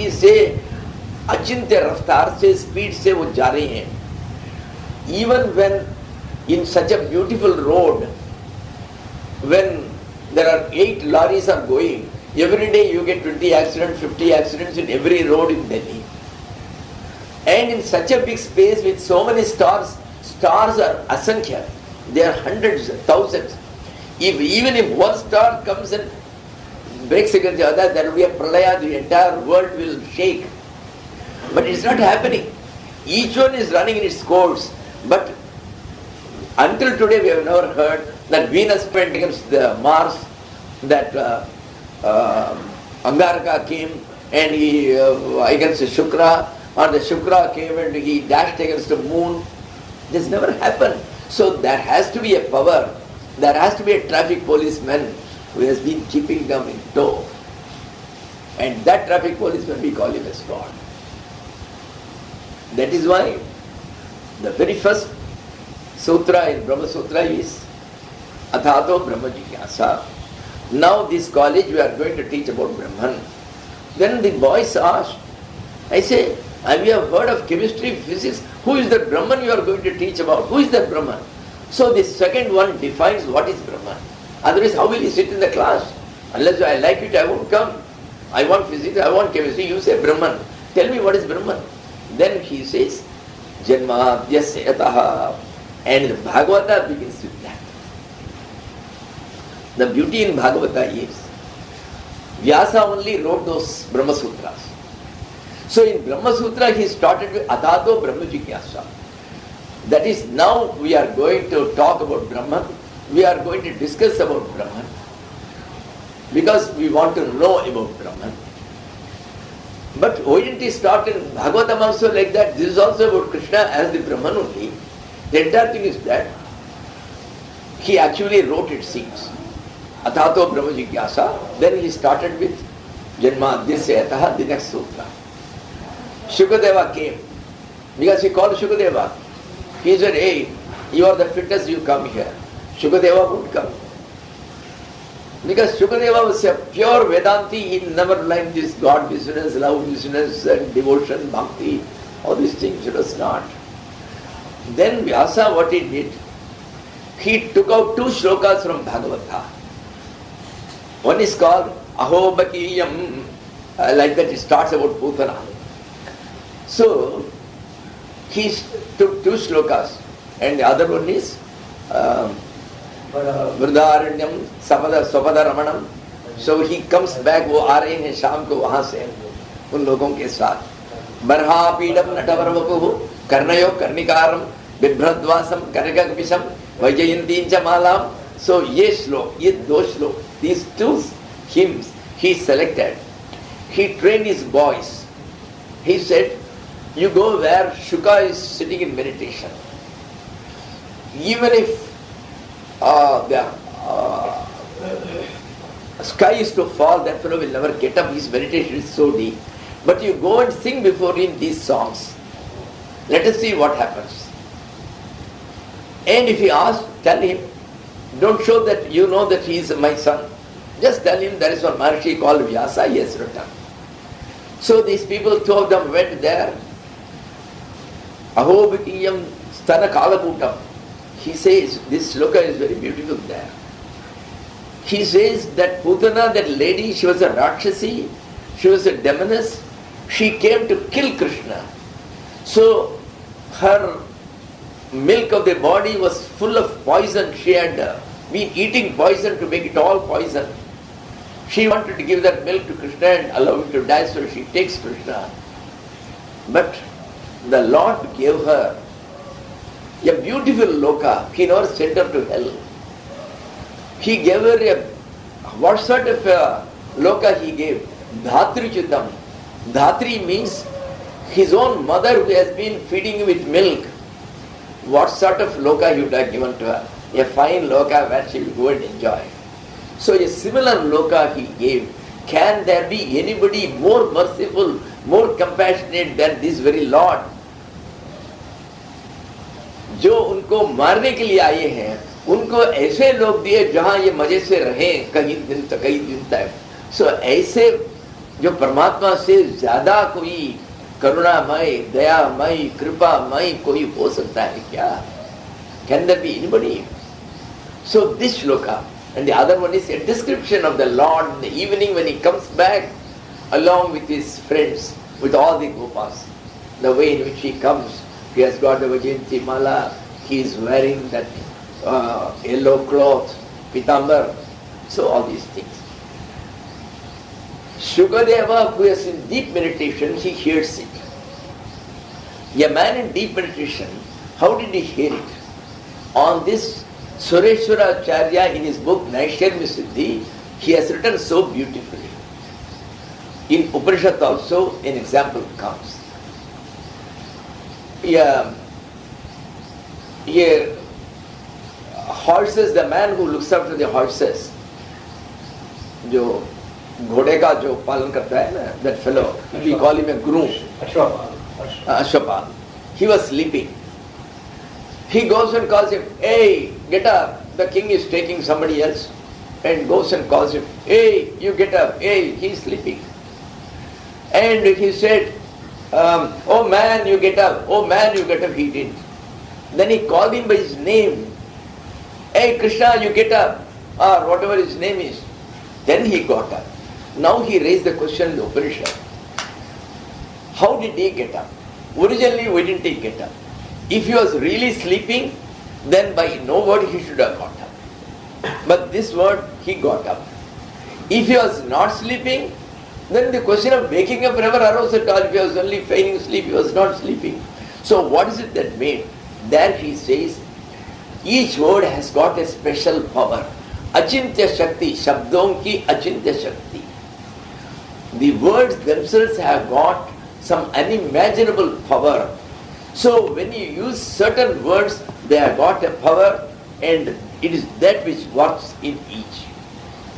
शक्ति से, अचिंत्य रफ्तार से, स्पीड से वो जा रही हैं. Even when in such a beautiful road, when there are 8 lorries are going, every day you get 20 accidents, 50 accidents in every road in Delhi. And in such a big space with so many stars, stars are asankhya. There are hundreds, thousands. Even if one star comes and breaks against the other, there will be a pralaya, the entire world will shake. But it's not happening. Each one is running in its course. But until today we have never heard that Venus went against the Mars, that Angaraka came and he against Shukra, or the Shukra came and he dashed against the moon. This never happened. So there has to be a power, there has to be a traffic policeman who has been keeping them in tow. And that traffic policeman, we call him as God. That is why the very first sutra in Brahma Sutra is Athato Brahma Jigyasa. Now this college we are going to teach about Brahman. Then the boys asked, I say, we have heard of chemistry, physics. Who is that Brahman you are going to teach about? Who is that Brahman? So the second one defines what is Brahman. Otherwise, how will he sit in the class? Unless I like it, I won't come. I want physics, I want chemistry. You say Brahman. Tell me what is Brahman. Then he says, Janma Yasya Yataha. And the Bhagavata begins with that. The beauty in Bhagavata is, Vyasa only wrote those Brahma Sutras. So in Brahma Sutra he started with Adhato Brahma Jigyasa. That is, now we are going to talk about Brahman. We are going to discuss about Brahman. Because we want to know about Brahman. But why didn't he start in Bhagavatam also like that? This is also about Krishna as the Brahman only. The entire thing is that he actually wrote it seems. Athato Brahma Jigyasa. Then he started with Janma Adhyasya, the next sutra. Shukadeva came. Because he called Shukadeva. He said, hey, you are the fittest, you come here. Shukadeva would come. Because Shukadeva was a pure Vedanti, he never liked this God business, love business and devotion, bhakti, all these things, it was not. Then Vyasa, what he did, he took out 2 shlokas from Bhagavata. One is called Aho Bakiyam, like that it starts about Putana. So, he took 2 shlokas and the other one is Vrudaranyam Swapada Ramanam. So he comes back, वो आ रहे हैं शाम को वहाँ से उन लोगों के साथ. बरहा पीडम नटवरवपुः कर्णयो कर्णिकारम बिभ्रद्वासम कनककपिशम वैजयंतीं च मालाम. So ये श्लोक, ये 2 श्लोक, these 2 hymns he selected. He trained his boys. He said, you go where Shuka is sitting in meditation. Even if the sky is to fall, that fellow will never get up, his meditation is so deep. But you go and sing before him these songs. Let us see what happens. And if he asks, tell him, don't show that you know that he is my son. Just tell him there is one Maharshi called Vyasa, he has written. So these people, 2 of them went there. Aho Vikiyam Stana Kalaputam. He says, this sloka is very beautiful there. He says that Putana, that lady, she was a Rakshasi, she was a demoness, she came to kill Krishna. So her milk of the body was full of poison. She had been eating poison to make it all poison. She wanted to give that milk to Krishna and allow him to die, so she takes Krishna. But the Lord gave her a beautiful loka. He never sent her to hell. He gave her what sort of a loka he gave? Dhatri Chitam. Dhatri means his own mother who has been feeding him with milk. What sort of loka he would have given to her? A fine loka where she will go and enjoy. So a similar loka he gave. Can there be anybody more merciful, more compassionate than this very Lord? जो उनको मारने के लिए आए हैं, उनको ऐसे लोग दिए जहां ये मजे से रहें कई दिन तक. सो ऐसे जो परमात्मा से ज्यादा कोई करुणामय, दयामय, कृपामय कोई हो सकता है क्या? Can there be anybody? So this shloka, and the other one is a description of the Lord in the evening when he comes back along with his friends, with all the gopas. The way in which he comes, he has got the Vajayanti Mala, he is wearing that yellow cloth, pitambar, so all these things. Shukadeva, who is in deep meditation, he hears it. A man in deep meditation, how did he hear it? On this, Sureshwara Acharya in his book Naishkarmya Siddhi, he has written so beautifully. In Upanishad also an example comes. Horses, the man who looks after the horses, जो घोड़े का जो पालन करता है ना, that fellow, we call him a groom, Ashwapal. He was sleeping. He goes and calls him, hey, get up, the king is taking somebody else, and goes and calls him, hey, you get up, hey, he is sleeping. And he said, oh man, you get up, oh man, you get up, he didn't. Then he called him by his name, hey Krishna, you get up, or whatever his name is. Then he got up. Now he raised the question in the Upanishad. How did he get up? Originally, why didn't he get up? If he was really sleeping, then by no word he should have got up. But this word, he got up. If he was not sleeping, then the question of waking up never arose at all. If he was only feigning sleep, he was not sleeping. So what is it that made? There he says, each word has got a special power. Achintya Shakti, Shabdon ki Achintya Shakti. The words themselves have got some unimaginable power. So when you use certain words, they have got a power, and it is that which works in each.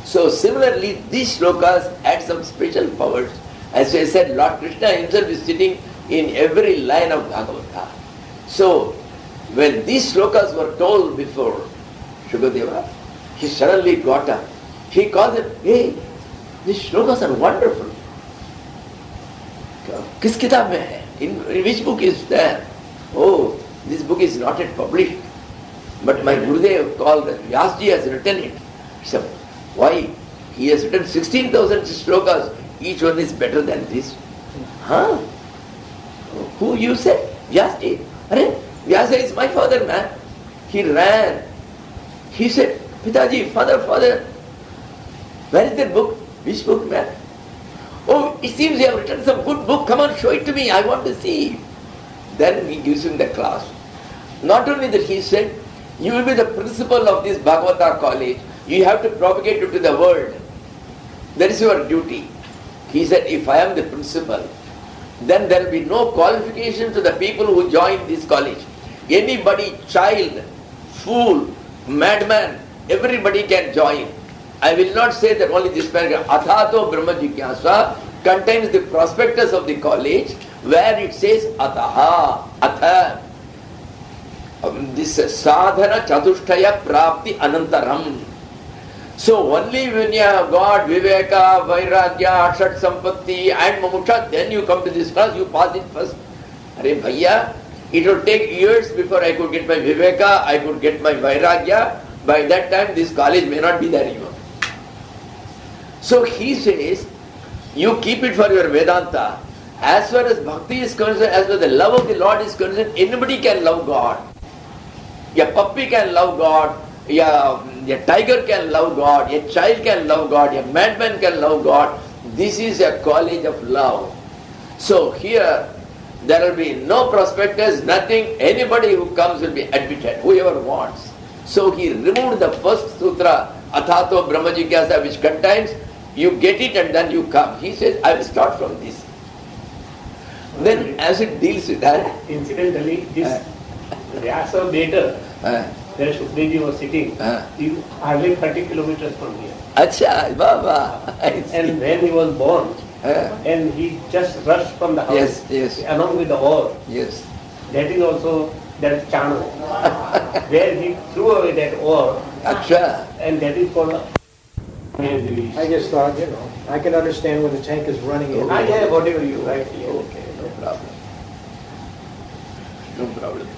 So similarly, these shlokas had some special powers. As I said, Lord Krishna himself is sitting in every line of Bhagavata. So when these shlokas were told before Shukadeva, he suddenly got up. He called them, hey, these shlokas are wonderful. Kis kitab mein hai? In which book is there? Oh, this book is not yet published. But my Gurudev called, Vyasji has written it. So, why? He has written 16,000 shlokas. Each one is better than this. Huh? Who you said? Vyasji. Arre, Vyasa is my father, man. He ran. He said, Pitaji, father, where is that book? Which book, man? Oh, it seems you have written some good book. Come on, show it to me. I want to see. Then he gives him the class. Not only that, he said, you will be the principal of this Bhagavata college. You have to propagate it to the world. That is your duty. He said, if I am the principal, then there will be no qualification to the people who join this college. Anybody, child, fool, madman, everybody can join. I will not say that only this paragraph. Athato Brahma Jigyasa contains the prospectus of the college where it says Ataha, Atha. This sadhana chatushtaya prapti anantaram. So only when you have got viveka, vairagya, shat sampatti and mamuksha, then you come to this class, you pass it first. Arey bhaiya, it will take years before I could get my viveka, I could get my vairagya. By that time this college may not be there even. So he says, you keep it for your Vedanta. As far as bhakti is concerned, as far as the love of the Lord is concerned, anybody can love God. A puppy can love God, a tiger can love God, a child can love God, a madman can love God. This is a college of love. So here, there will be no prospectus, nothing. Anybody who comes will be admitted, whoever wants. So he removed the first sutra, Athato Brahma Jigyasa, which contains, you get it and then you come. He says, I will start from this. Then as it deals with that... Incidentally, this Vyasa later, where Shukdev was sitting, hardly 30 kilometers from here. Acha, Baba. And when he was born, and he just rushed from the house, along with the oar. Yes. That is also that channel, where he threw away that oar. Acha. And that is called I just thought, I can understand when the tank is running in. Yeah, whatever you write. Okay, no problem. No problem.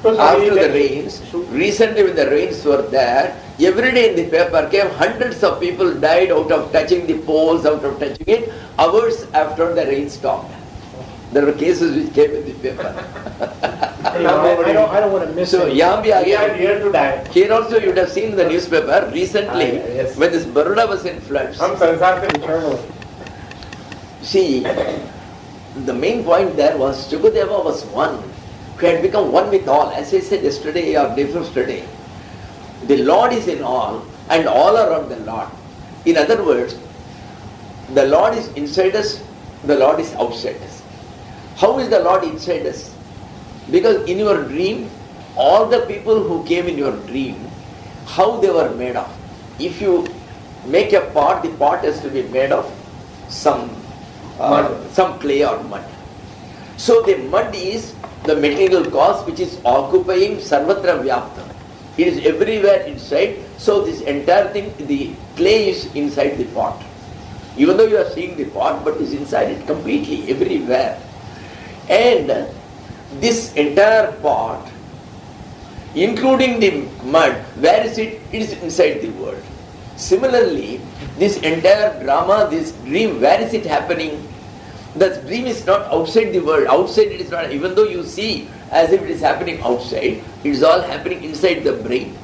So, After the rains, recently when the rains were there, every day in the paper came hundreds of people died out of touching the poles, out of touching it, hours after the rain stopped. There were cases which came in the paper. I don't want to miss So, it. We are here to die. here also you would have seen the newspaper recently Yes. when this Baroda was in floods. हम संसार से Eternally. See, the main point there was Shukadeva was one who had become one with all. As I said yesterday or day before yesterday, the Lord is in all and all are around the Lord. In other words, the Lord is inside us, the Lord is outside us. How is the Lord inside us? Because in your dream, all the people who came in your dream, how they were made of. If you make a pot, the pot has to be made of some clay or mud. So the mud is the material cause which is occupying sarvatra vyapta. It is everywhere inside. So this entire thing, the clay is inside the pot. Even though you are seeing the pot, but it's inside it completely, everywhere. And this entire pot, including the mud, where is it? It is inside the world. Similarly, this entire drama, this dream, where is it happening? The dream is not outside the world. Outside it is not, even though you see as if it is happening outside, it is all happening inside the brain.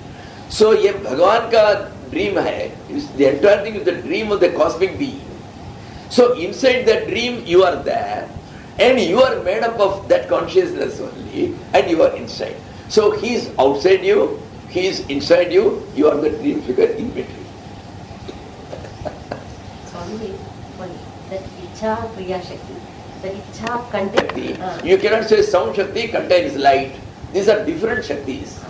So, ये भगवान का dream है, the entire thing is the dream of the cosmic being. So, inside the dream you are there, and you are made up of that consciousness only, and you are inside. So, he is outside you, he is inside you, you are the dream figure in between. Swami, that Icha Kriya Shakti, the Icha content. You cannot say sound Shakti contains light. These are different Shaktis.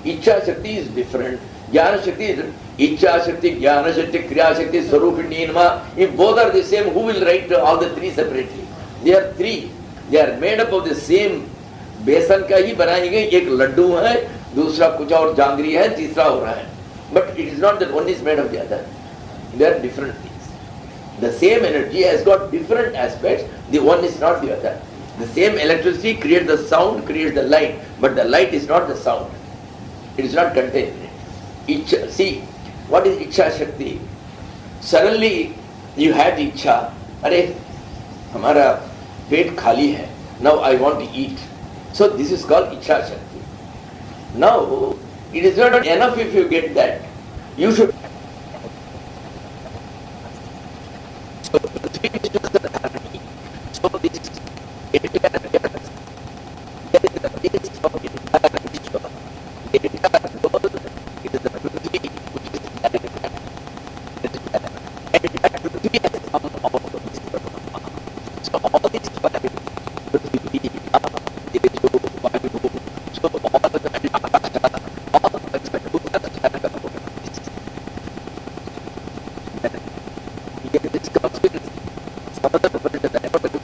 Icha Shakti is different. Jnana Shakti is different. Icha Shakti, Jnana Shakti, Kriya Shakti, Swarupini Nama. If both are the same, who will write all the three separately? They are three. They are made up of the same. बेसन का ही बनाई गई एक लड्डू है, दूसरा कुछ और जांगरी है, तीसरा हो रहा है. But it is not that one is made of the other. They are different things. The same energy has got different aspects. The one is not the other. The same electricity creates the sound, creates the light, but the light is not the sound. It is not contained in it. See, what is Icha Shakti? Suddenly you had Icha. अरे हमारा पेट खाली है. Now I want to eat. So this is called Icha Shakti. Now it is not enough if you get that. You should. So this is the harmony. So this is there is the base of entire Vishwa. The entire world is the Prithvi which is there. And that Prithvi has come out of this Brahma. So all these five Prithvi, Tejo, Vayu, so all the Akasha, all the Bhutas have come out of this. Yet this comes with some other world that I have to do.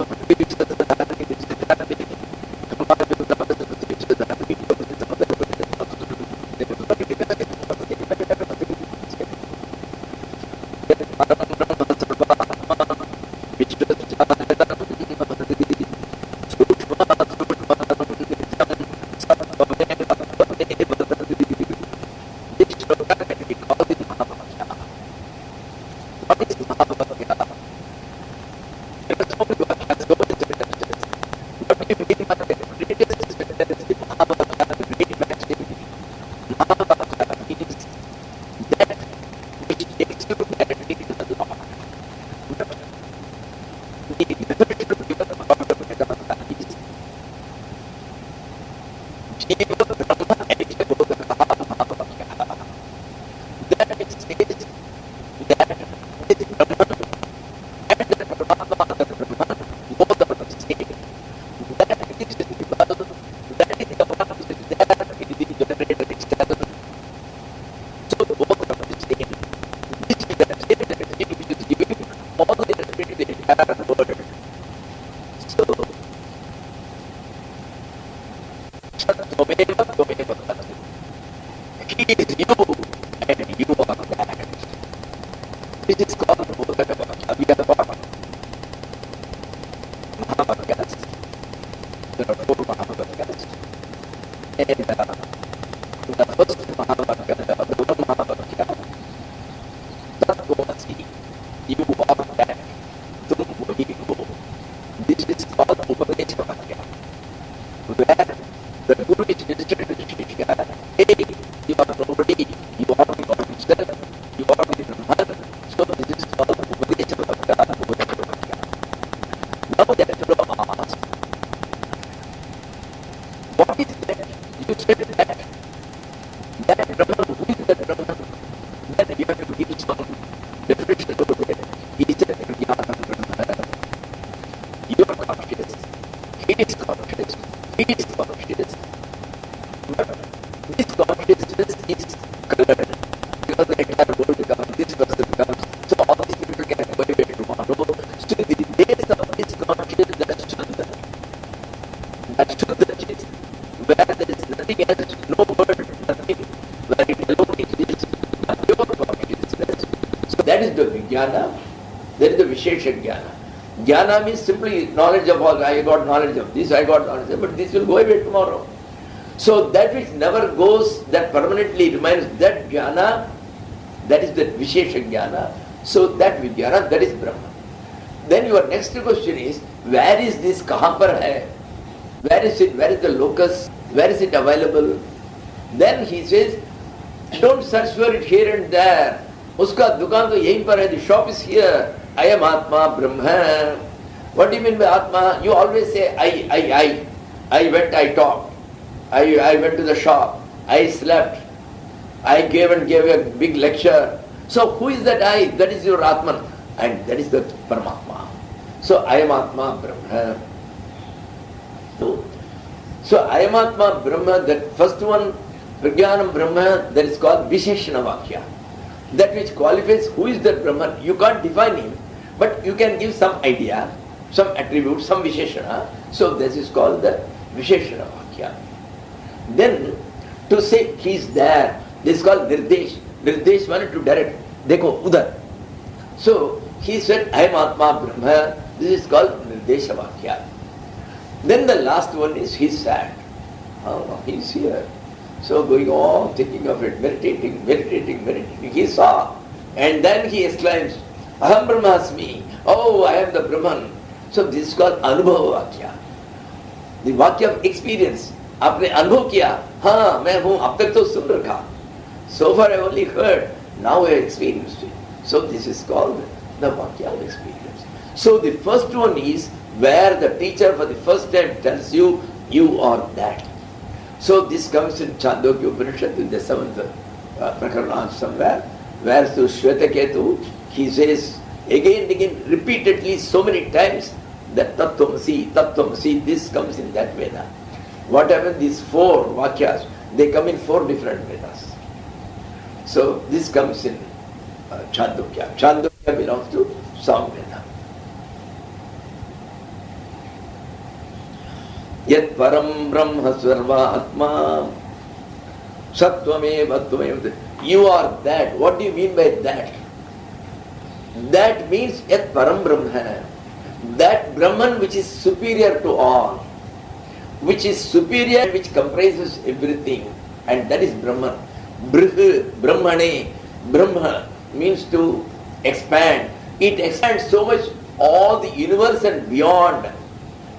This is called Bodhakavakya. We have got Mahavakyas. There are 4 Mahavakyas. And the first Mahavakya, the one Mahavakya, Tatvamasi, you are that, tum wahi ho. This is called Upanishad, where the Guru is visited to the Shishya, hey, you are nobody, you are the God himself, you are the Brahman. So this is called Upanishad. Now that fellow asked, what is that? You said that Brahman, who is that Brahman? Then you have to give some definition of it. He is the Jnana Brahman. You are conscious. He is conscious. He is conscious. But this consciousness is colored. Because the entire world becomes, this person becomes. So all these people can go away tomorrow. So the days of this consciousness, that's Shuddha. That's Shuddha Chit. Where there is nothing else, no word, nothing, where it alone exists, pure consciousness. So that is the Vijnana, that is the Vishesha Jnana. Jnana means simply knowledge of all, I got knowledge of this, I got knowledge of, but this will go away tomorrow. So that which never goes, that permanently remains, that Jnana, that is the Vishesha Jnana. So that Vijnana, that is Brahman. Then your next question is, where is this, kahan par hai? Where is it? Where is the locus? Where is it available? Then he says, don't search for it here and there. Uska dukaan to yahin par hai, the shop is here. I am Atma, Brahman. What do you mean by Atma? You always say, I. I went, I talked. I went to the shop. I slept. I gave a big lecture. So who is that I? That is your Atman. And that is the Paramatma. So I am Atma, Brahman. So I am Atma, Brahma, that first one, Prajnanam Brahma, that is called Visheshana Vakya. That which qualifies who is that Brahman. You can't define him, but you can give some idea, some attribute, some Visheshana. So this is called the Visheshana Vakya. Then to say he is there, this is called Nirdesh. Nirdesh wanted to direct. Dekho, udhar. So he said, I am Atma, Brahma. This is called Nirdesha Vakya. Then the last one is he is sad. Oh, he is here. So going on, thinking of it, meditating. He saw. And then he exclaims, Aham Brahmasmi. Oh, I am the Brahman. So this is called Anubhava Vakya. The Vakya of experience. आपने अनुभव किया, हाँ मैं हूँ, अब तक तो सुन रखा. So far I only heard, now I experienced it. So this is called the Vakya of experience. So the first one is where the teacher for the first time tells you, you are that. So this comes in Chandogya Upanishad in the 7th Prakarana somewhere, where to Shvetaketu, he says again and again, repeatedly so many times, that Tattvamasi, this comes in that Veda. What happens, these 4 Vakyas, they come in 4 different Vedas. So this comes in Chandogya. Chandogya belongs to Samveda. Yat param brahma sarva atma sattvamev atvamev. You are that. What do you mean by that? That means yat param brahma. That Brahman which is superior to all, which is superior, which comprises everything, and that is Brahman. Brahmane, Brahma means to expand. It expands so much, all the universe and beyond,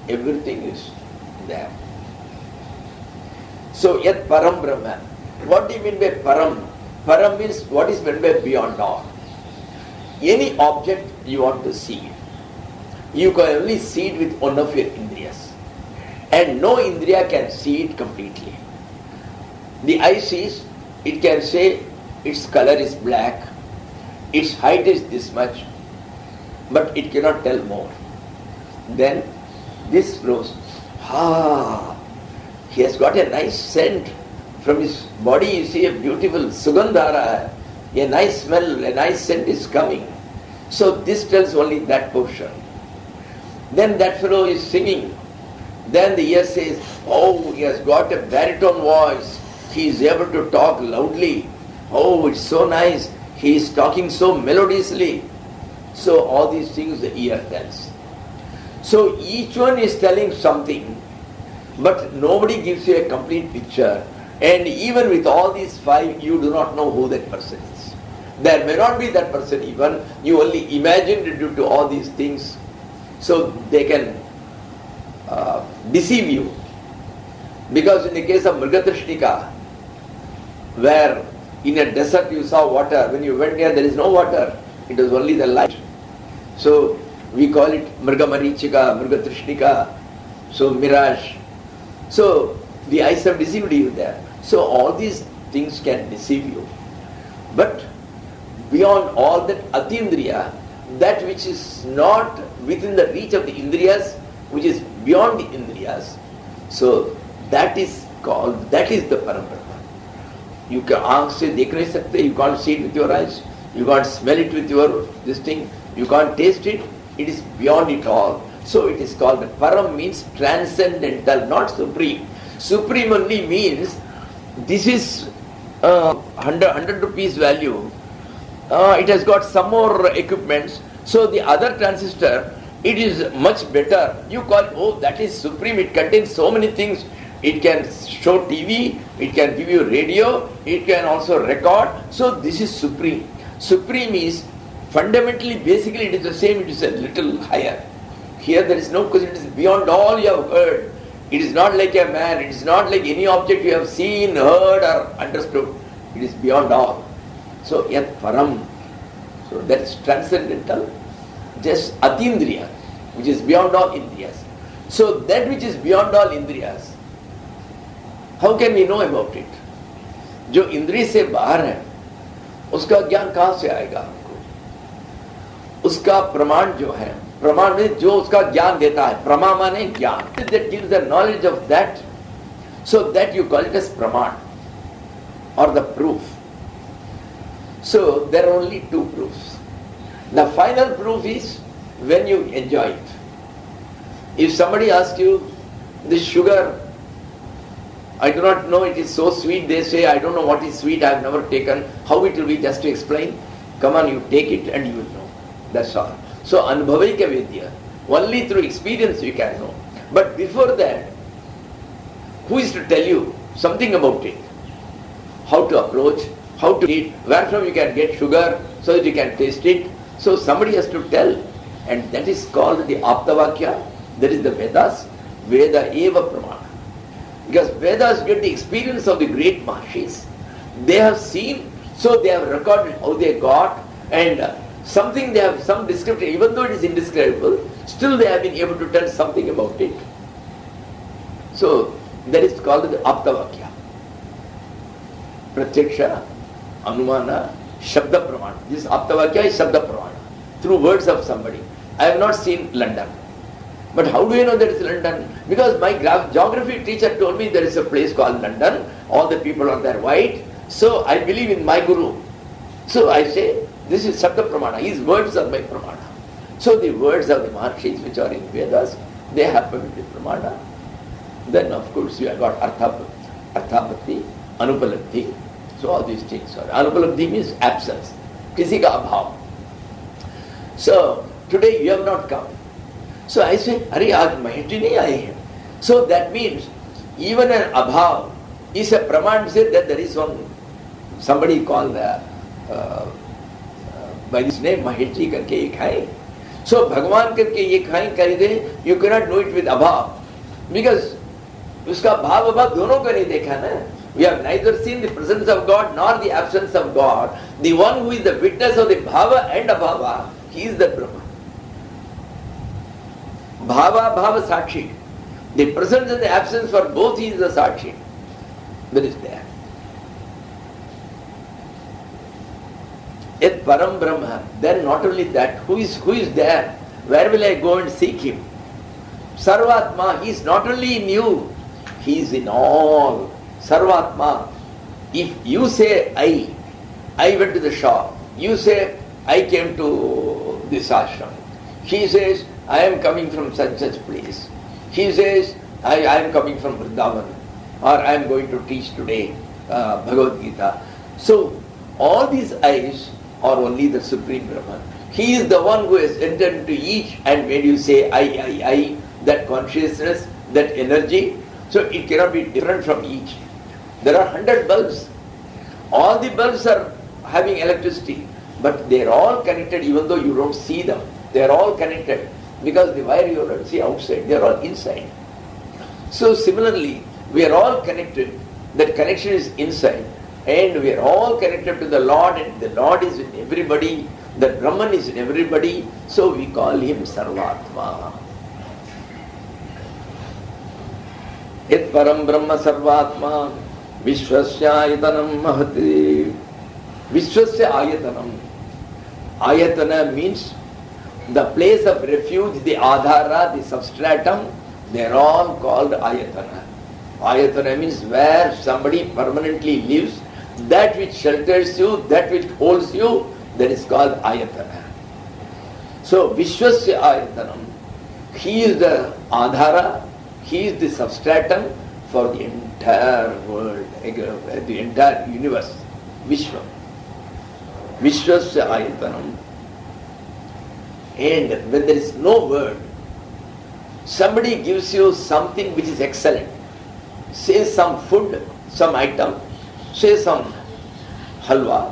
everything is there. So, yat param Brahma. What do you mean by param? Param means what is meant by beyond all. Any object you want to see, you can only see it with one of your indriyas. And no indriya can see it completely. The eye sees, it can say its color is black, its height is this much, but it cannot tell more. Then this rose, he has got a nice scent. From his body you see a beautiful sugandhara, a nice smell, a nice scent is coming. So this tells only that portion. Then that fellow is singing. Then the ear says, oh, he has got a baritone voice. He is able to talk loudly. Oh, it's so nice. He is talking so melodiously. So all these things the ear tells. So each one is telling something, but nobody gives you a complete picture. And even with all these five, you do not know who that person is. There may not be that person even. You only imagine it due to all these things. So they can deceive you. Because in the case of Mrigatrishnika, where in a desert you saw water, when you went there, there is no water. It was only the light. So we call it Mrigamarichika, Mrigatrishnika, so mirage. So the eyes have deceived you there. So all these things can deceive you. But beyond all that Atindriya, that which is not within the reach of the Indriyas, which is beyond the Indriyas, so that is called, that is the Parabrahma. You can ask, say, dekh nahi sakte, you can't see it with your eyes, you can't smell it with your this thing, you can't taste it, it is beyond it all. So it is called, Param means transcendental, not supreme. Supreme only means this is 100 rupees value. It has got some more equipments. So the other transistor, it is much better. You call it, oh, that is supreme. It contains so many things. It can show TV, it can give you radio, it can also record. So this is supreme. Supreme is fundamentally, basically it is the same, it is a little higher. Here there is no question, it is beyond all you have heard. It is not like a man, it is not like any object you have seen, heard or understood. It is beyond all. So yat param, so that is transcendental, just atindriya, which is beyond all indriyas. So that which is beyond all indriyas, how can we know about it? जो इंद्रिय से बाहर है, उसका ज्ञान कहाँ से आएगा हमको? उसका प्रमाण जो है, प्रमाण में जो उसका ज्ञान देता है, प्रमा माने ज्ञान, that gives the knowledge of that, so that you call it as praman or the proof. So there are only two proofs. The final proof is when you enjoy it. If somebody asks you, this sugar, I do not know, it is so sweet, they say, I don't know what is sweet, I have never taken, how it will be, just to explain, come on, you take it and you will know. That's all. So anubhavika vidya, only through experience you can know. But before that, who is to tell you something about it? How to approach, how to eat, where from you can get sugar so that you can taste it. So somebody has to tell, and that is called the Aptavakya, that is the Vedas, Veda eva pramana. Because Vedas get the experience of the great Mahashis. They have seen, so they have recorded how they got, and something they have, some description, even though it is indescribable, still they have been able to tell something about it. So that is called the Aptavakya. Pratyaksha, Anumana, Shabda Pramana. This Aptavakya is Shabda Pramana, through words of somebody. I have not seen London. But how do you know that it's London? Because my geography teacher told me there is a place called London, all the people are there white, so I believe in my Guru. So I say, this is Sabda Pramana, his words are my Pramana. So the words of the Maharshis which are in Vedas, they happen to be Pramana. Then of course you have got Arthapatti, Anupalabdhi, so all these things are. Anupalabdhi means absence, kisi ka abhav. So today you have not come. So I say, Arey, aaj Maheshji nahi aaye hain. So that means even an abhav is a praman, say that there is one, somebody called by this name Maheshji karke ye khai. So Bhagwan karke ye khai kari de, you cannot know it with abhav. Because uska bhav abhav dono ko nahi dekha na. We have neither seen the presence of God nor the absence of God. The one who is the witness of the bhava and abhava, he is the Brahman. Bhava, bhava, sakshi. The presence and the absence for both he is the sakshi. That is there. Yet Param Brahma, then not only that, who is there? Where will I go and seek him? Sarvatma, he is not only in you, he is in all. Sarvatma. If you say I went to the shop, you say I came to this ashram. He says, I am coming from such place. He says, I am coming from Vrindavan, or I am going to teach today Bhagavad Gita. So all these eyes, or only the Supreme Brahman. He is the one who has entered into each and made you say I, that consciousness, that energy. So it cannot be different from each. There are 100 bulbs. All the bulbs are having electricity, but they are all connected even though you don't see them. They are all connected because the wire you don't see outside, they are all inside. So similarly, we are all connected. That connection is inside. And we are all connected to the Lord, and the Lord is in everybody. The Brahman is in everybody. So we call him Sarvatma. Yat Param Brahma Sarvatma Vishwasya Ayatanam Mahati. Vishwasya Ayatanam. Ayatana means the place of refuge, the Adhara, the substratum. They are all called Ayatana. Ayatana means where somebody permanently lives. That which shelters you, that which holds you, that is called Ayatana. So Vishwasya Ayatanam. He is the Adhara, he is the substratum for the entire world, the entire universe. Vishwa. Vishwasya Ayatanam. And when there is no word, somebody gives you something which is excellent. Say some food, some item, say some halwa,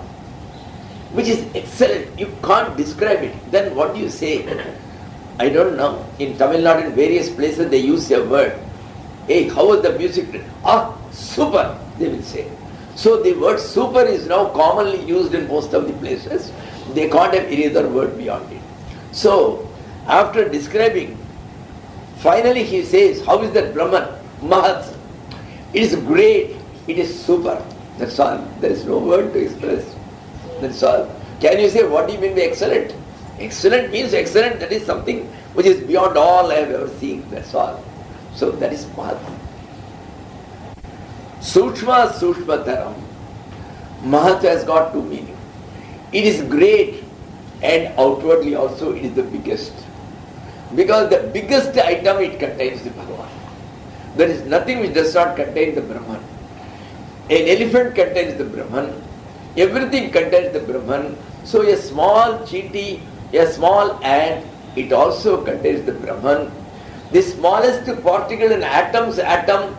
which is excellent. You can't describe it. Then what do you say? I don't know. In Tamil Nadu, in various places, they use a word. Hey, how was the music? Ah, super, they will say. So the word super is now commonly used in most of the places. They can't have any other word beyond it. So, after describing, finally he says, how is that Brahman? Mahat. It is great. It is super. That's all. There is no word to express. That's all. Can you say what do you mean by excellent? Excellent means excellent. That is something which is beyond all I have ever seen. That's all. So that is Mahat. Sukshma Sushmataram. Mahat has got two meanings. It is great and outwardly also it is the biggest. Because the biggest item it contains the Bhagavan. There is nothing which does not contain the Brahman. An elephant contains the Brahman. Everything contains the Brahman. So a small cheetah, a small ant, it also contains the Brahman. The smallest particle in atom,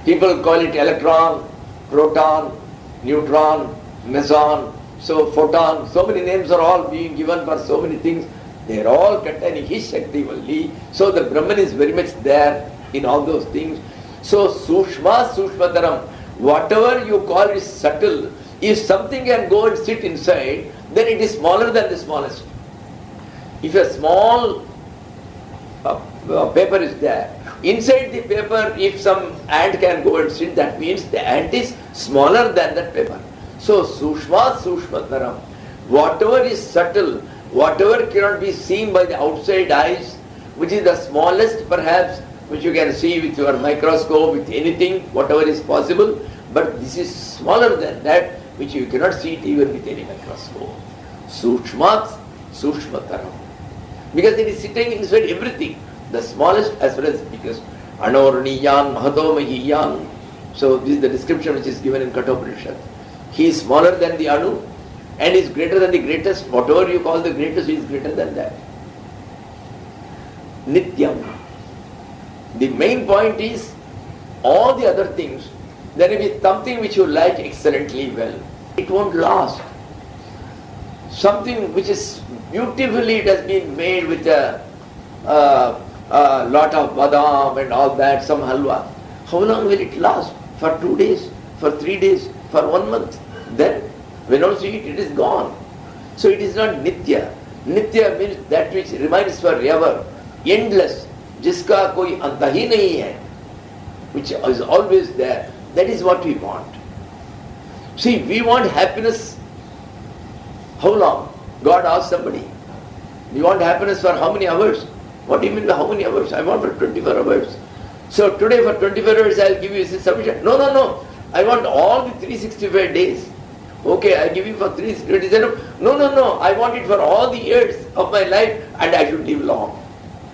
people call it electron, proton, neutron, meson, so photon, so many names are all being given for so many things. They are all containing his Shakti Valli. So the Brahman is very much there in all those things. So Sushma Sushmataram, whatever you call is subtle, if something can go and sit inside, then it is smaller than the smallest. If a small paper is there, inside the paper, if some ant can go and sit, that means the ant is smaller than that paper. So Sushma Sushmataram, whatever is subtle, whatever cannot be seen by the outside eyes, which is the smallest perhaps, which you can see with your microscope, with anything, whatever is possible, but this is smaller than that, which you cannot see it even with any microscope. Sushmat Sushmataram. Because it is sitting inside everything, the smallest as well as biggest. Anorniyan Mahato Mahiyan. So this is the description which is given in Kathopanishad. He is smaller than the Anu and is greater than the greatest. Whatever you call the greatest, he is greater than that. Nityam. The main point is, all the other things, there may be something which you like excellently well. It won't last. Something which is beautifully, it has been made with a lot of badam and all that, some halwa. How long will it last? For 2 days, for 3 days, for 1 month. Then, when you see it, it is gone. So it is not nitya. Nitya means that which remains forever, endless. Jiska koi anta hi nahi hai, which is always there. That is what we want. See, we want happiness. How long? God asked somebody, you want happiness for how many hours? What do you mean by how many hours? I want for 24 hours. So today for 24 hours I will give you, is it sufficient? No, no, no. I want all the 365 days. Okay, I give you for 365 days. No, no, no. I want it for all the years of my life and I should live long.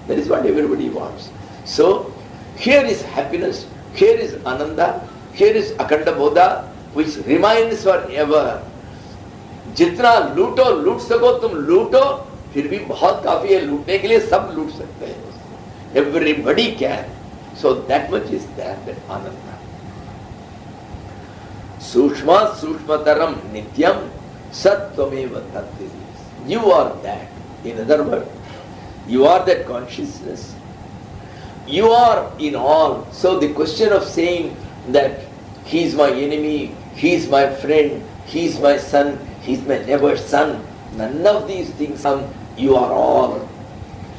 That is what everybody wants. So, here is happiness, here is Ananda, here is Akhanda Bodha, which remains forever. जितना लूटो लूट सको तुम लूटो, फिर भी बहुत काफी है लूटने के लिए, सब लूट सकते हैं. Everybody can. So that much is there, that ananda. Sushma sushmataram nityam sattvameva tattva. You are that. In other words, you are that consciousness. You are in all. So the question of saying that he is my enemy, he is my friend, he is my son, he is my neighbor's son, none of these things come. You are all.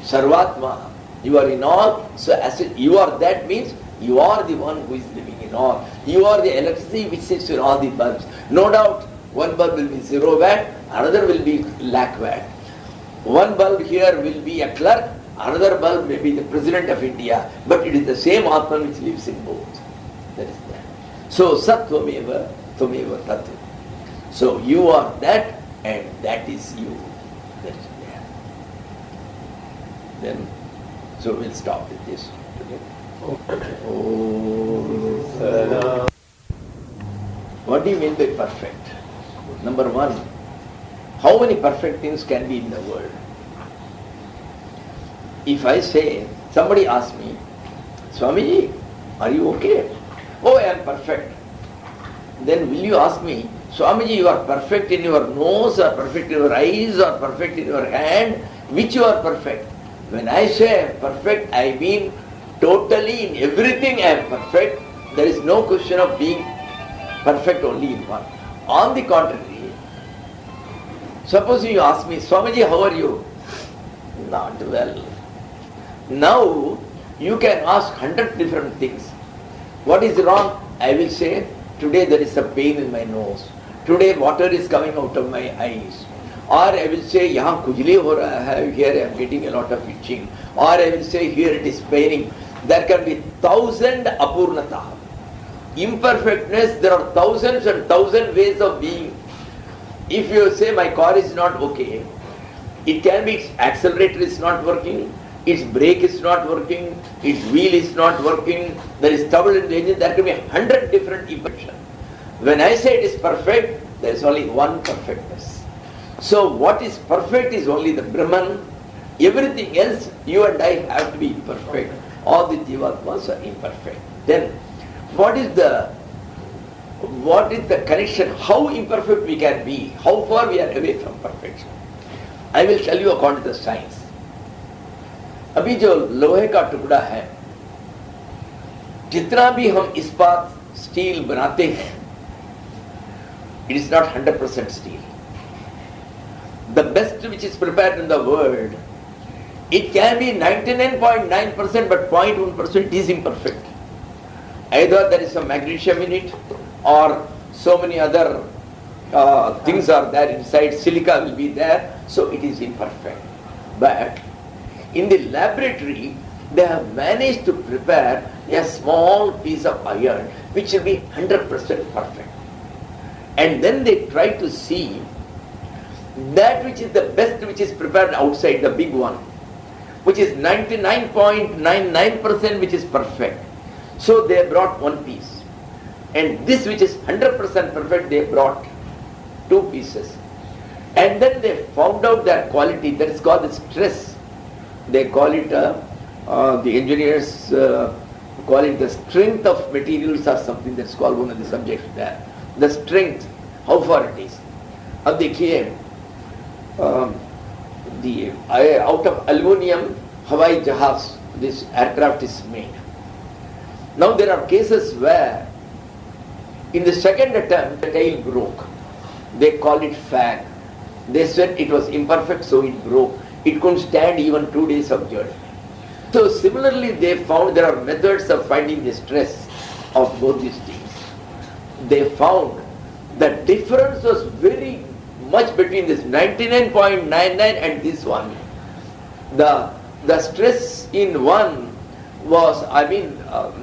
Sarvatma. You are in all. So as you are that means you are the one who is living in all. You are the electricity which sits in all the bulbs. No doubt one bulb will be 0 watt, another will be lakh watt. One bulb here will be a clerk, another bulb may be the President of India, but it is the same Atma which lives in both. That is that. So Sattvameva Tvameva Tattva. So you are that and that is you. That is there. Then, so we'll stop with this today. Oh. What do you mean by perfect? Number one, how many perfect things can be in the world? If I say, somebody asks me, Swamiji, are you okay? Oh, I am perfect. Then will you ask me, Swamiji, you are perfect in your nose, or perfect in your eyes, or perfect in your hand? Which you are perfect? When I say I am perfect, I mean totally in everything I am perfect. There is no question of being perfect only in one. On the contrary, suppose you ask me, Swamiji, how are you? Not well. Now, you can ask 100 different things. What is wrong? I will say, today there is a pain in my nose. Today water is coming out of my eyes. Or I will say, yahan kujli ho raha hai, here I am getting a lot of itching. Or I will say, here it is paining. There can be 1,000 apurnata. Imperfectness, there are thousands and thousand ways of being. If you say my car is not okay, it can be its accelerator is not working, its brake is not working, its wheel is not working, there is trouble in the engine, there can be 100 different imperfections. When I say it is perfect, there is only one perfectness. So what is perfect is only the Brahman. Everything else, you and I have to be perfect. All the Jivatmas are imperfect. Then, what is the connection? How imperfect we can be? How far we are away from perfection? I will tell you according to the science. अभी जो लोहे का टुकड़ा है, जितना भी हम इस्पात स्टील बनाते हैं, it is not 100% steel. The best which is prepared in the world, it can be 99.9%, but 0.1% is imperfect. Either there is some magnesium in it, or so many other things are there inside, silica will be there, so it is imperfect. But in the laboratory, they have managed to prepare a small piece of iron which will be 100% perfect. And then they try to see that which is the best which is prepared outside, the big one, which is 99.99% which is perfect. So they brought one piece. And this which is 100% perfect, they brought two pieces. And then they found out their quality, that is called the stress. They call it, the engineers call it the strength of materials or something, that's called one of the subjects there. The strength, how far it is. Ab dekhiye, out of aluminium, Hawai Jahaz, this aircraft is made. Now there are cases where in the second attempt the tail broke. They call it fag. They said it was imperfect, so it broke. It couldn't stand even 2 days of journey. So similarly they found there are methods of finding the stress of both these things. They found the difference was very much between this 99.99 and this one. The stress in one was,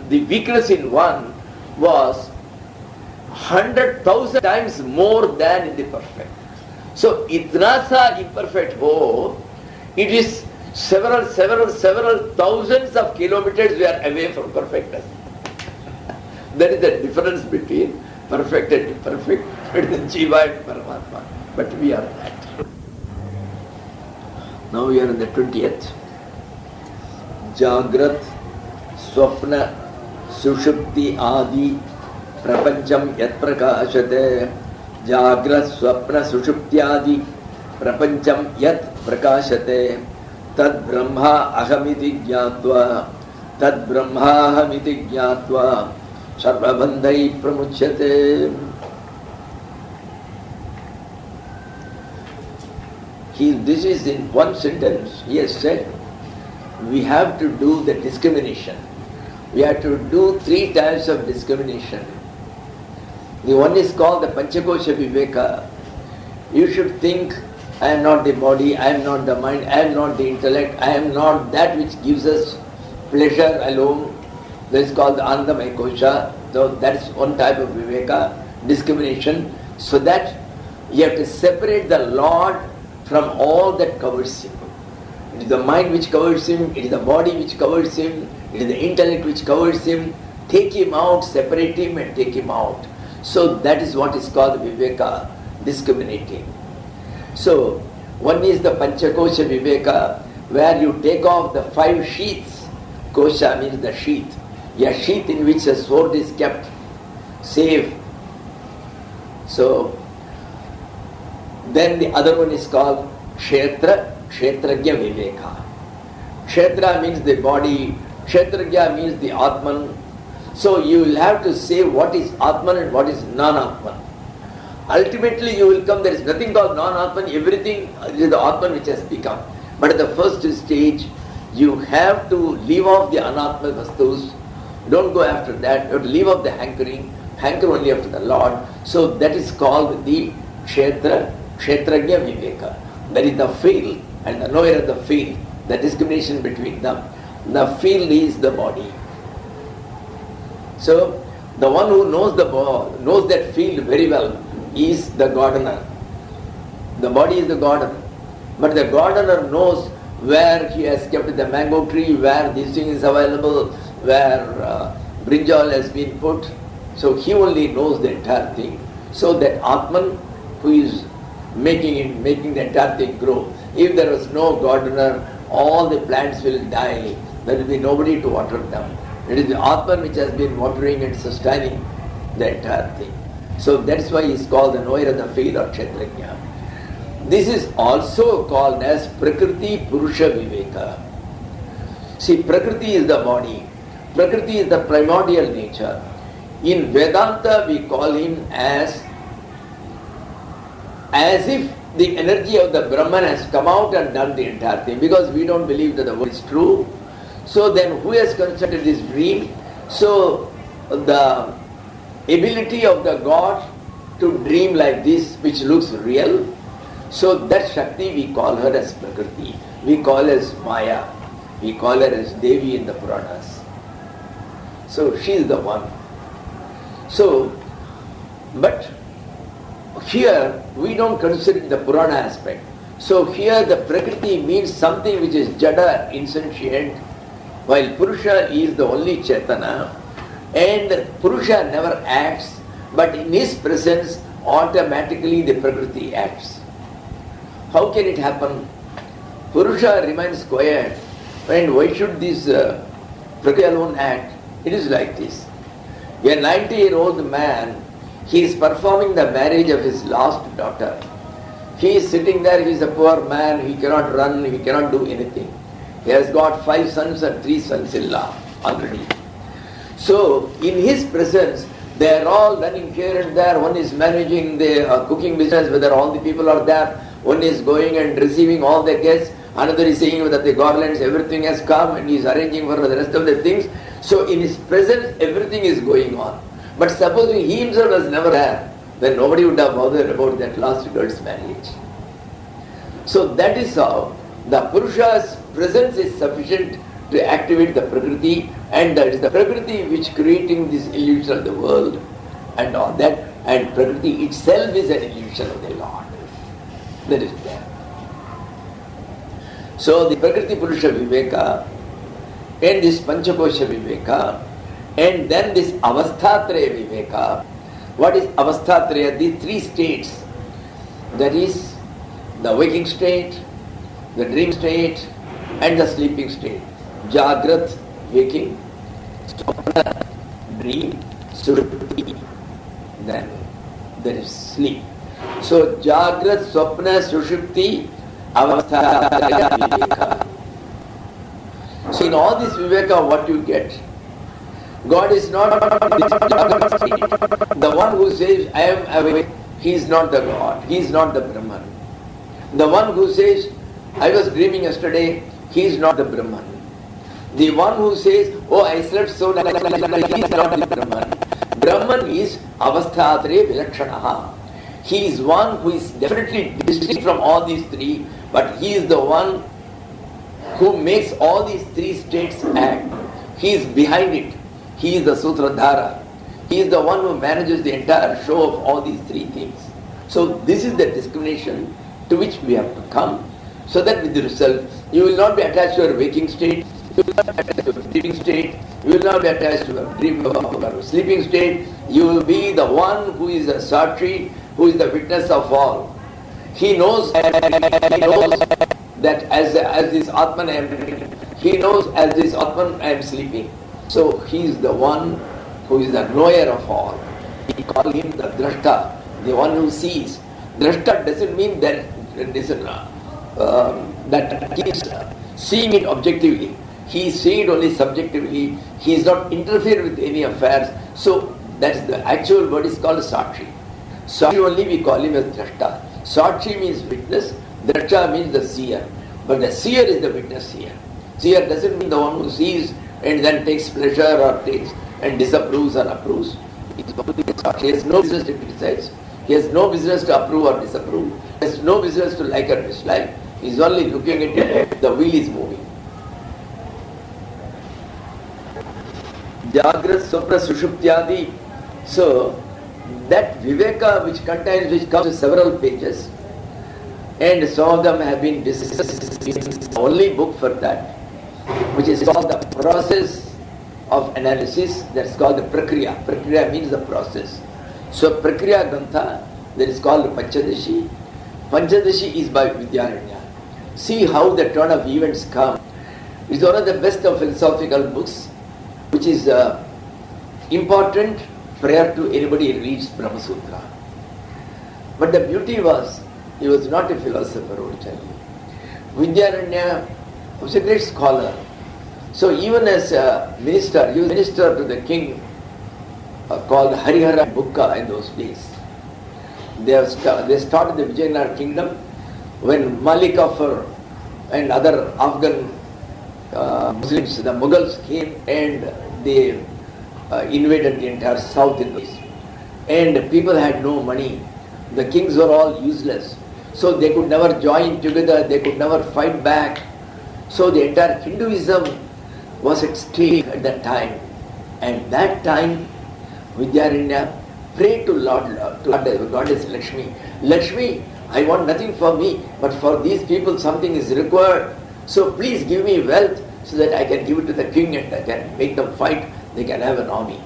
the weakness in one was 100,000 times more than in the perfect. So itna sa imperfect ho, it is several thousands of kilometers we are away from perfectness. That is the difference between perfect and imperfect, between Jiva and Paramatma. But we are that. Now we are in the 20th. Jagrat, Swapna, Sushupti, Adi, Prapancham Yat Prakashate. Jagrat, Swapna, Sushupti, Adi, Prapancham Yat Prakashate. Tad Brahma Ahamiti Jnatva. Tad Brahma Ahamiti Jnatva. Sarvabandhai Pramuchyate. This is in one sentence. He has said, we have to do the discrimination. We have to do 3 types of discrimination. The one is called the Panchakosha Viveka. You should think, I am not the body, I am not the mind, I am not the intellect, I am not that which gives us pleasure alone. That is called the Anandamaya Kosha. So that is one type of Viveka, discrimination. So that you have to separate the Lord from all that covers him. It is the mind which covers him, it is the body which covers him, it is the intellect which covers him. Take him out, separate him and take him out. So that is what is called Viveka, discriminating. So one is the Panchakosha Viveka, where you take off the 5 sheaths. Kosha means the sheath. A sheath in which a sword is kept safe. So then the other one is called Kshetra, Kshetragya Viveka. Kshetra means the body, Kshetragya means the Atman. So you will have to say what is Atman and what is non-Atman. Ultimately you will come, there is nothing called non-Atman, everything is the Atman which has become. But at the first stage, you have to leave off the Anatma Vastus. Don't go after that, you have to leave off the hankering, hanker only after the Lord. So that is called the Kshetra, Kshetragya Viveka. That is the field and the knower of the field, the discrimination between them. The field is the body. So the one who knows knows that field very well is the gardener. The body is the garden. But the gardener knows where he has kept the mango tree, where this thing is available, where brinjal has been put. So he only knows the entire thing. So that Atman who is making the entire thing grow. If there was no gardener, all the plants will die. There will be nobody to water them. It is the Atman which has been watering and sustaining the entire thing. So that's why he is called the knower of the field or Kshetrajna. This is also called as Prakriti Purusha Viveka. See, Prakriti is the body. Prakriti is the primordial nature. In Vedanta we call him as if the energy of the Brahman has come out and done the entire thing, because we don't believe that the word is true. So then who has constructed this dream? So the ability of the God to dream like this, which looks real, so that Shakti we call her as Prakriti. We call her as Maya. We call her as Devi in the Puranas. So she is the one. So, but here we don't consider the Purana aspect. So here the Prakriti means something which is Jada, insentient, while Purusha is the only Chaitana, and Purusha never acts, but in his presence automatically the Prakriti acts. How can it happen? Purusha remains quiet, and why should this Prakriti alone act? It is like this. A 90-year-old man, he is performing the marriage of his last daughter. He is sitting there, he is a poor man, he cannot run, he cannot do anything. He has got 5 sons and 3 sons-in-law already. So, in his presence, they are all running here and there. One is managing the cooking business, whether all the people are there. One is going and receiving all the guests. Another is saying that the garlands, everything has come, and he is arranging for the rest of the things. So, in his presence, everything is going on. But supposing he himself was never there, then nobody would have bothered about that last girl's marriage. So, that is how the Purusha's presence is sufficient to activate the Prakriti, and that is the Prakriti which creating this illusion of the world and all that, and Prakriti itself is an illusion of the Lord. That is there. So the Prakriti Purusha Viveka and this Panchakosha Viveka and then this Avasthatraya Viveka. What is Avasthatraya? These 3 states. That is the waking state, the dream state, and the sleeping state. Jagrat, waking, Swapna, dream, Sushupti, then there is sleep. So Jagrat, Swapna, Sushupti, Avastha, Viveka. So in all this Viveka, what you get? God is not the one who says, I am awake. He is not the God. He is not the Brahman. The one who says, I was dreaming yesterday, he is not the Brahman. The one who says, oh, I slept so nice, he is not the Brahman. Brahman is avasthatre vilakshanaha. He is one who is definitely distinct from all these three, but he is the one who makes all these three states act. He is behind it. He is the Sutradhara. He is the one who manages the entire show of all these three things. So this is the discrimination to which we have to come, so that with the result, you will not be attached to your waking state, you will not be attached to your dreaming state, you will not be attached to your sleeping state. You will be the one who is a Satri, who is the witness of all. He knows that as this Atman I am dreaming, he knows as this Atman I am sleeping. So he is the one who is the knower of all. We call him the Drashta, the one who sees. Drashta doesn't mean that that he is seeing it objectively. He is seeing it only subjectively. He is not interfere with any affairs. So that's the actual word is called Sakshi. Sakshi only we call him as Drashta. Sakshi means witness. Drashta means the seer. But the seer is the witness here. Seer doesn't mean the one who sees and then takes pleasure or takes and disapproves or approves. He has no business to criticize. He has no business to approve or disapprove. He has no business to like or dislike. He is only looking at it. The wheel is moving. Jagrat, Swapna, Sushuptyadi. So that Viveka which comes in several pages, and some of them have been discussed in the only book for that, which is called the process of analysis. That's called the Prakriya. Prakriya means the process. So Prakriya Grantha, that is called Panchadashi. Panchadashi is by Vidyaranya. See how the turn of events come. It's one of the best of philosophical books, which is important prior to anybody reads Brahma Sutra. But the beauty was, he was not a philosopher originally. Vidyaranya was a great scholar. So even as a minister, he was minister to the king called Harihara Bukka in those days. They started the Vijayanagara kingdom when Malik Kafur and other Afghan Muslims, the Mughals came and they invaded the entire south Indies. And people had no money. The kings were all useless. So they could never join together, they could never fight back. So the entire Hinduism was at stake at that time. And that time, Vidyaranya prayed to Goddess Lakshmi. Lakshmi, I want nothing for me, but for these people something is required. So please give me wealth so that I can give it to the king and I can make them fight. They can have an army.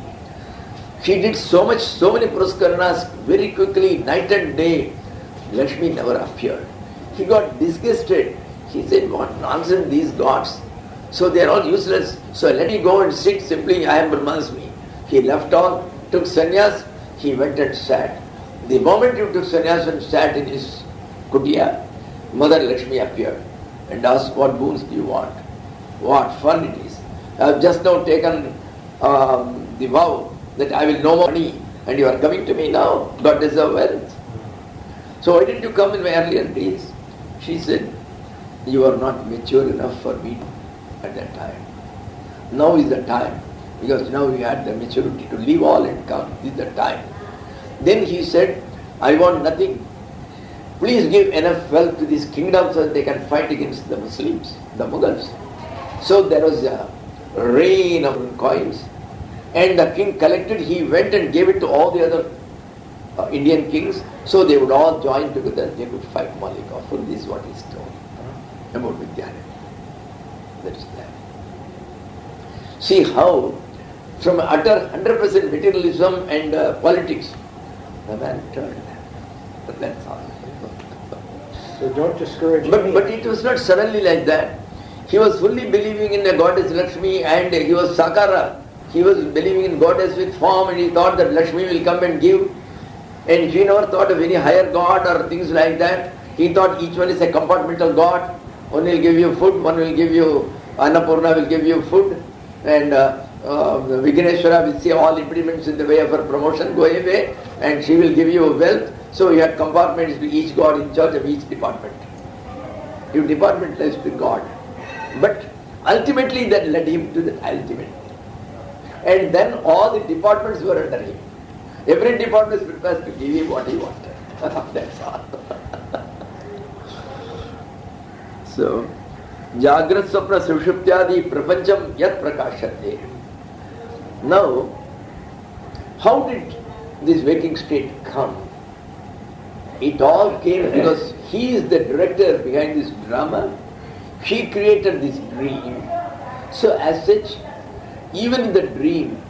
She did so many Puruskarnas very quickly, night and day. Lakshmi never appeared. He got disgusted. He said, what nonsense these gods. So they are all useless. So let me go and sit simply, I am Brahmasmi. He left all, took sannyas, he went and sat. The moment he took sannyas and sat in his kutia, Mother Lakshmi appeared and asked, what boons do you want? What fun it is. I have just now taken the vow that I will no more money and you are coming to me now, God deserves wealth. So why didn't you come in my earlier days? She said, you are not mature enough for me at that time. Now is the time, because now you had the maturity to leave all and come. This is the time. Then he said, I want nothing. Please give enough wealth to this kingdom so that they can fight against the Muslims, the Mughals. So there was a rain of coins. And the king collected, he went and gave it to all the other Indian kings, so they would all join together, they could fight Malik Kafur. This is what he told about Vidyaranya. That is that. See how from utter 100% materialism and politics, the man turned. But that's all. So don't discourage But me. it was not suddenly like that. He was fully believing in the goddess Lakshmi, and he was Sakara. He was believing in goddess with form, and he thought that Lakshmi will come and give. And he never thought of any higher god or things like that. He thought each one is a compartmental god. One will give you food, one will give you, Annapurna will give you food, and Vighneshwara will see all impediments in the way of her promotion go away, and she will give you wealth. So you had compartments to each god in charge of each department. You departmentalized the god. But ultimately that led him to the ultimate. And then all the departments were under him. Every department is prepared to give him what he wanted. That's all. So, Jagrat Swapna Sushuptyadi Prapancham Yat Prakashate. Now, how did this waking state come? It all came because he is the director behind this drama. He created this dream. So as such, even in the dream,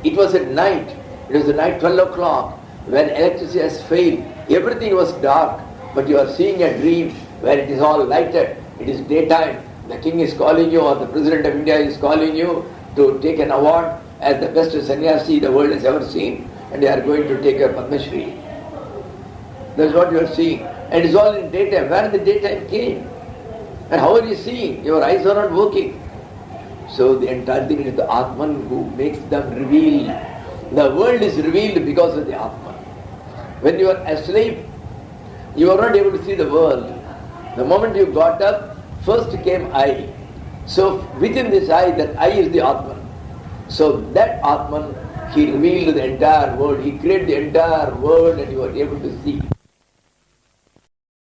it was at night. It was the night 12 o'clock when electricity has failed. Everything was dark, but you are seeing a dream where it is all lighted. It is daytime. The king is calling you, or the president of India is calling you to take an award as the best sannyasi the world has ever seen, and they are going to take a Padma Shri. That's what you are seeing. And it's all in daytime. Where the daytime came? And how are you seeing? Your eyes are not working. So the entire thing is the Atman who makes them reveal. The world is revealed because of the Atman. When you are asleep, you are not able to see the world. The moment you got up, first came I. So within this I, that I is the Atman. So that Atman, he revealed the entire world. He created the entire world and you are able to see.